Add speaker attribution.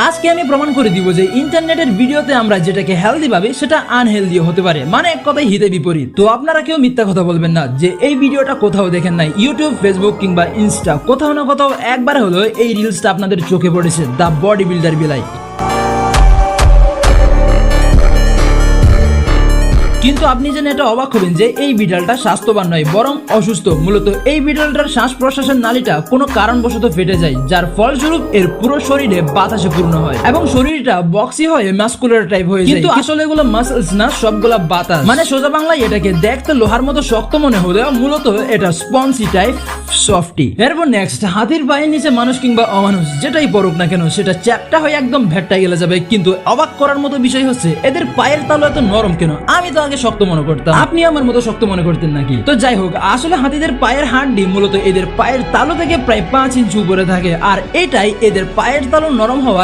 Speaker 1: আজকে আমি প্রমাণ করে দিব যে ইন্টারনেটের ভিডিওতে আমরা যেটাকে হেলদি ভাবি সেটা আনহেলদি হতে পারে, মানে এক কথায় হিতে বিপরীত। তো আপনারা কেউ মিথ্যা কথা বলবেন না যে এই ভিডিওটা কোথাও দেখেন নাই, ইউটিউব, ফেসবুক কিংবা ইনস্টা কোথাও না কোথাও একবার হলো এই রিলসটা আপনাদের চোখে পড়েছে, দ্য বডি বিল্ডার বিলাই। কিন্তু আপনি যেন এটা অবাক হবেন যে এই বিড়ালটা স্বাস্থ্যবান নয়, বরং অসুস্থ। মূলত এই বিড়ালটার শ্বাস প্রশ্বাসের নালীটা কোনো কারণবশত ফেটে যায়, যার ফলস্বরূপ এর পুরো শরীরে বাতাসে পূর্ণ হয় এবং শরীরটা বক্সি হয়ে মাসকুলার টাইপ হয়ে যায়। কিন্তু আসলে এগুলো মাসলস না, সবগুলা বাতাস। মানে সোজা বাংলায় এটাকে দেখতে লোহার মতো শক্ত মনে হলেও মূলত এটা স্পঞ্জি টাইপ, সফটি। এরপর নেক্সট, হাতির পায়ের নিচে মানুষ কিংবা অমানুষ যেটাই পড়ুক না কেন সেটা চ্যাপটা হয়ে একদম ভেট্টা গেলে যাবে। কিন্তু অবাক করার মতো বিষয় হচ্ছে এদের পায়ের তালু এত নরম কেন? আমি তো আগে শক্ত মনে করতাম, আপনি আমার মতো শক্ত মনে করতেন নাকি? তো যাই হোক, আসলে হাতিদের পায়ের হাড্ডি মূলত এদের পায়ের তালু থেকে প্রায় 5 ইঞ্চি উপরে থাকে, আর এটাই এদের পায়ের তালু নরম হওয়ার